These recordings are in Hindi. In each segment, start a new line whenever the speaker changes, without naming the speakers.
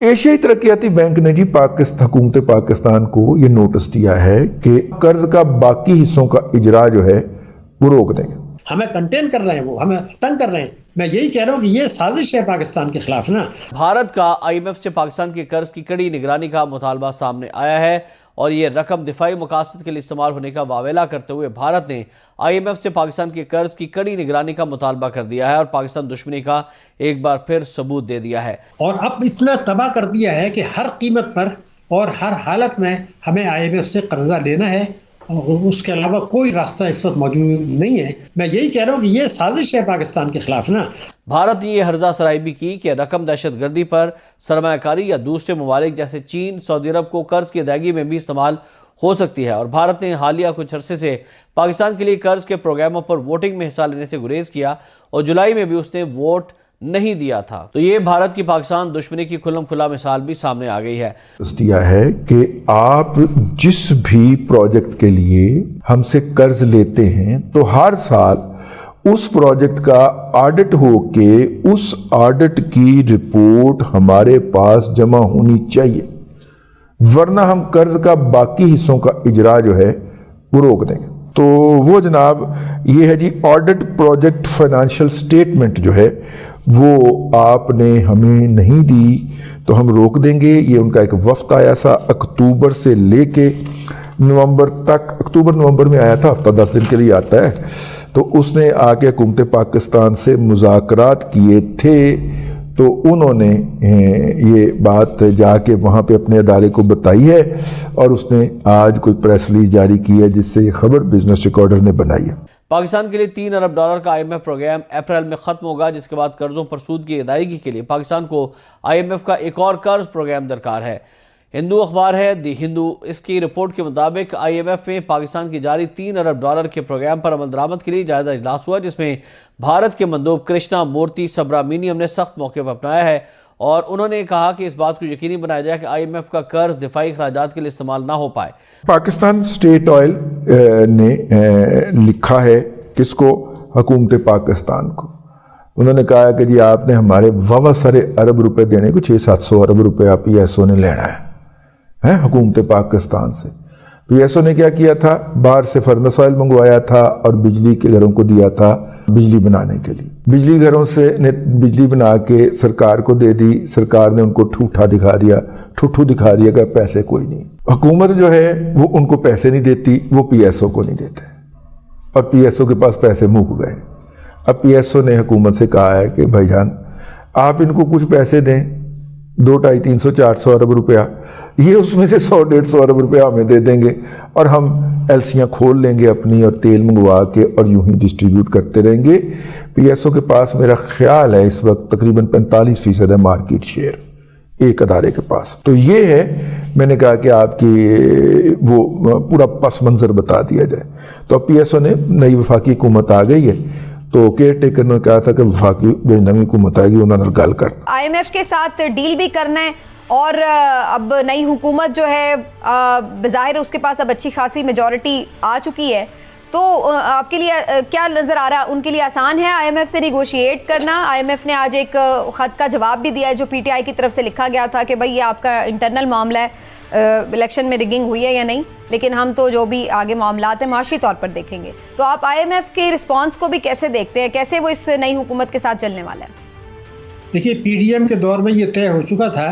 एशियाई तरक्याती बैंक ने जी हुकूमत पाकिस्तान को ये नोटिस दिया है कि कर्ज का बाकी हिस्सों का इजरा जो है वो रोक देंगे।
हमें कंटेन कर रहे हैं, वो हमें तंग कर रहे हैं। मैं यही कह रहा हूँ कि ये साजिश है पाकिस्तान के खिलाफ ना।
भारत का IMF से पाकिस्तान के कर्ज की कड़ी निगरानी का मुतालबा सामने आया है और ये रकम दिफाई मकासद के लिए इस्तेमाल होने का वावेला करते हुए भारत ने IMF से पाकिस्तान के कर्ज की कड़ी निगरानी का मुतालबा कर दिया है और पाकिस्तान दुश्मनी का एक बार फिर सबूत दे दिया है।
और अब इतना तबाह कर दिया है कि हर कीमत पर और हर हालत में हमें IMF से कर्जा लेना है, उसके अलावा कोई रास्ता इस वक्त मौजूद नहीं है। मैं यही कह रहा हूँ कि ये साजिश है पाकिस्तान के खिलाफ ना।
भारत ने यह हर्जा सराई भी की कि रकम दहशतगर्दी पर सरमायाकारी या दूसरे ममालिक जैसे चीन, सऊदी अरब को कर्ज की अदायगी में भी इस्तेमाल हो सकती है। और भारत ने हालिया कुछ अरसे से पाकिस्तान के लिए कर्ज के प्रोग्रामों पर वोटिंग में हिस्सा लेने से गुरेज किया और जुलाई में भी उसने वोट नहीं दिया था। तो ये भारत की पाकिस्तान दुश्मनी की खुल्लम खुला मिसाल भी सामने आ गई है।
दिया है कि आप जिस भी प्रोजेक्ट के लिए हमसे कर्ज लेते हैं तो हर साल उस प्रोजेक्ट का ऑडिट होके उस ऑडिट की रिपोर्ट हमारे पास जमा होनी चाहिए, वरना हम कर्ज का बाकी हिस्सों का इजरा जो है वो रोक देंगे। तो वो जनाब ये है जी ऑडिट प्रोजेक्ट फाइनेंशियल स्टेटमेंट जो है वो आपने हमें नहीं दी तो हम रोक देंगे। ये उनका एक वफ्द आया था अक्टूबर से लेके नवंबर तक, अक्टूबर नवंबर में आया था, हफ्ता 10 दिन के लिए आता है। तो उसने आके हुकूमत पाकिस्तान से मुज़ाकरात किए थे, तो उन्होंने ये बात जाके वहाँ पे अपने अदारे को बताई है और उसने आज कोई प्रेस रिलीज जारी की है जिससे ये खबर बिजनेस रिकॉर्डर ने बनाई है।
पाकिस्तान के लिए $3 अरब का IMF प्रोग्राम अप्रैल में खत्म होगा, जिसके बाद कर्जों पर सूद की अदायगी के लिए पाकिस्तान को IMF का एक और कर्ज प्रोग्राम दरकार है। हिंदू अखबार है दी हिंदू, इसकी रिपोर्ट के मुताबिक IMF में पाकिस्तान की जारी $3 अरब के प्रोग्राम पर अमल दरामद के लिए जायजा इजलास हुआ, जिसमें भारत के मंदूब कृष्णा मूर्ति सब्रामीनियम ने सख्त मौक़िफ़ अपनाया है और उन्होंने कहा कि इस बात को यकीनी बनाया जाए कि IMF का कर्ज दिफाई अखराजात के लिए इस्तेमाल ना हो पाए।
पाकिस्तान स्टेट ऑयल ने लिखा है किसको, हुकूमत पाकिस्तान को। उन्होंने कहा कि जी आपने हमारे वावा सारे अरब रुपए देने को 600-700 अरब रुपए PSO ने लेना है हुकूमत पाकिस्तान से। PSO ने क्या किया था, बाहर से फर्नेस ऑयल मंगवाया था और बिजली के घरों को दिया था बिजली बनाने के लिए। बिजली घरों से ने बिजली बना के सरकार को दे दी, सरकार ने उनको ठूठा दिखा दिया, ठुठू दिखा दिया कि पैसे कोई नहीं। हुकूमत जो है वो उनको पैसे नहीं देती, वो PSO को नहीं देते और PSO के पास पैसे मुक गए। अब PSO ने हुकूमत से कहा है कि भाईजान आप इनको कुछ पैसे दें, 200, 250, 300, 400 अरब रुपया, ये उसमें से 100-150 अरब रुपया हमें दे देंगे और हम एलसियाँ खोल लेंगे अपनी और तेल मंगवा के और यूं ही डिस्ट्रीब्यूट करते रहेंगे। PSO के पास मेरा ख्याल है इस वक्त तकरीबन 45% है मार्केट शेयर एक अदारे के पास। तो ये है, मैंने कहा कि आपकी वो पूरा पस मंजर बता दिया जाए। तो अब PSO ने नई वफाकी हुकूमत आ गई है, तो केयर टेकर ने कहा था कि वफाकी जो नवी हुकूमत आएगी उन्होंने गल कर
IMF के साथ डील भी करना है और अब नई हुकूमत जो है बज़ाहिर उसके पास अब अच्छी खासी मेजॉरिटी आ चुकी है। तो आपके लिए क्या नज़र आ रहा है, उनके लिए आसान है IMF से निगोशिएट करना? IMF ने आज एक ख़त का जवाब भी दिया है जो PTI की तरफ से लिखा गया था कि भाई ये आपका इंटरनल मामला है, इलेक्शन में रिगिंग हुई है या नहीं, लेकिन हम तो जो भी आगे मामलात हैं माशी तौर पर देखेंगे। तो आप IMF के रिस्पॉन्स को भी कैसे देखते हैं, कैसे वो इस नई हुकूमत के साथ चलने वाला है?
देखिए, PDM के दौर में ये तय हो चुका था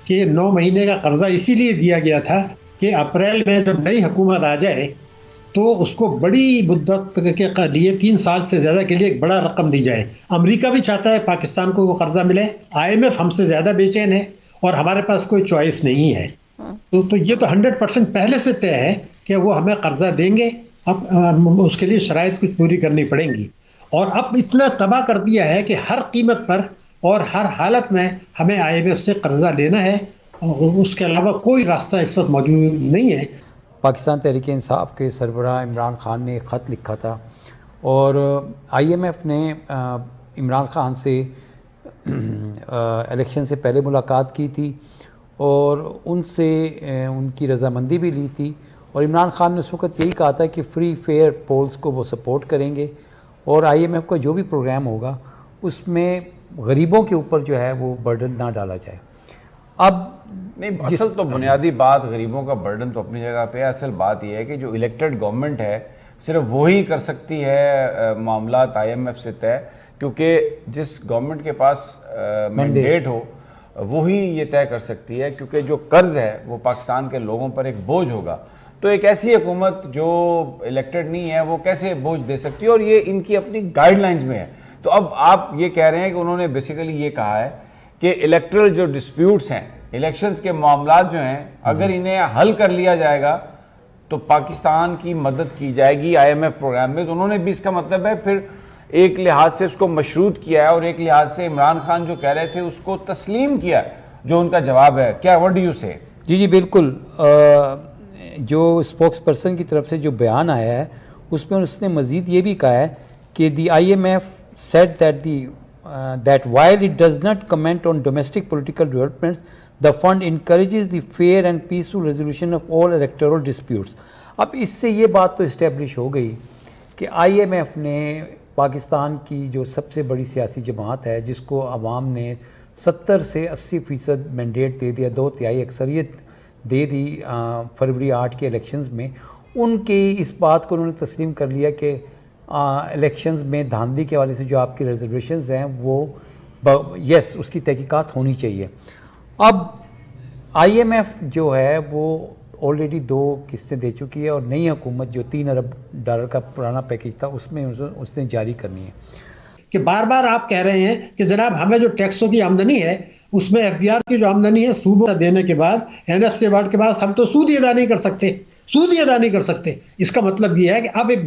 कि 9 महीने का कर्जा इसीलिए दिया गया था कि अप्रैल में जब नई हुकूमत आ जाए तो उसको बड़ी मुद्दत के लिए 3 साल से ज़्यादा के लिए एक बड़ा रकम दी जाए। अमेरिका भी चाहता है पाकिस्तान को वो कर्जा मिले, IMF हमसे ज़्यादा बेचैन है और हमारे पास कोई चॉइस नहीं है। तो ये तो 100% पहले से तय है कि वो हमें कर्जा देंगे। अब उसके लिए शराइत कुछ पूरी करनी पड़ेंगी। और अब इतना तबाह कर दिया है कि हर कीमत पर और हर हालत में हमें IMF से कर्जा लेना है, और उसके अलावा कोई रास्ता इस वक्त मौजूद नहीं है।
पाकिस्तान तहरीक इंसाफ के सरबराह इमरान खान ने एक ख़त लिखा था और IMF ने इमरान खान से इलेक्शन से पहले मुलाकात की थी और उनसे उनकी रजामंदी भी ली थी और इमरान खान ने उस वक़्त यही कहा था कि फ्री फेयर पोल्स को वो सपोर्ट करेंगे और IMF का जो भी प्रोग्राम होगा उसमें गरीबों के ऊपर जो है वो बर्डन ना डाला जाए। अब
नहीं, असल तो बुनियादी बात गरीबों का बर्डन तो अपनी जगह पे है। असल बात यह है कि जो इलेक्टेड गवर्नमेंट है सिर्फ वही कर सकती है मामला IMF से तय, क्योंकि जिस गवर्नमेंट के पास मैंडेट हो वही ये तय कर सकती है, क्योंकि जो कर्ज है वो पाकिस्तान के लोगों पर एक बोझ होगा। तो एक ऐसी हुकूमत जो इलेक्टेड नहीं है वो कैसे बोझ दे सकती है, और ये इनकी अपनी गाइडलाइंस में है। तो अब आप ये कह रहे हैं कि उन्होंने बेसिकली ये कहा है कि इलेक्ट्रल जो डिस्प्यूट्स हैं, इलेक्शंस के मामला जो हैं, अगर इन्हें हल कर लिया जाएगा तो पाकिस्तान की मदद की जाएगी IMF प्रोग्राम में। तो उन्होंने भी इसका मतलब है फिर एक लिहाज से उसको मशरूत किया है और एक लिहाज से इमरान खान जो कह रहे थे उसको तस्लीम किया, जो उनका जवाब है। क्या व्हाट डू यू से?
जी बिल्कुल, जो स्पोक्स पर्सन की तरफ से जो बयान आया है उसमें उसने मज़ीद ये भी कहा है कि दी IMF said that while it does not comment on domestic political developments, the fund encourages the fair and peaceful resolution of all electoral disputes। अब इससे ये बात तो इस्टेब्लिश हो गई कि IMF ने पाकिस्तान की जो सबसे बड़ी सियासी जमात है, जिसको अवाम ने 70 से 80% मैंडेट दे दिया, 2/3 अक्सरियत दे दी फरवरी 8 के इलेक्शंस में, उनके इस बात को उन्होंने तस्लीम कर लिया कि इलेक्शंस में धांधली के हवाले से जो आपकी रिजर्वेशंस हैं वो यस उसकी तहकीकात होनी चाहिए। अब IMF जो है वो ऑलरेडी 2 किस्तें दे चुकी है और नई हुकूमत जो $3 अरब का पुराना पैकेज था उसमें उसने जारी करनी है।
कि बार बार आप कह रहे हैं कि जनाब हमें जो टैक्सों की आमदनी है उसमें FBR की जो आमदनी है सूबों देने के बाद, NFC अवार्ड के बाद हम तो सूद ही अदा नहीं कर सकते, सूद ही अदा नहीं कर सकते। इसका मतलब ये है कि अब एक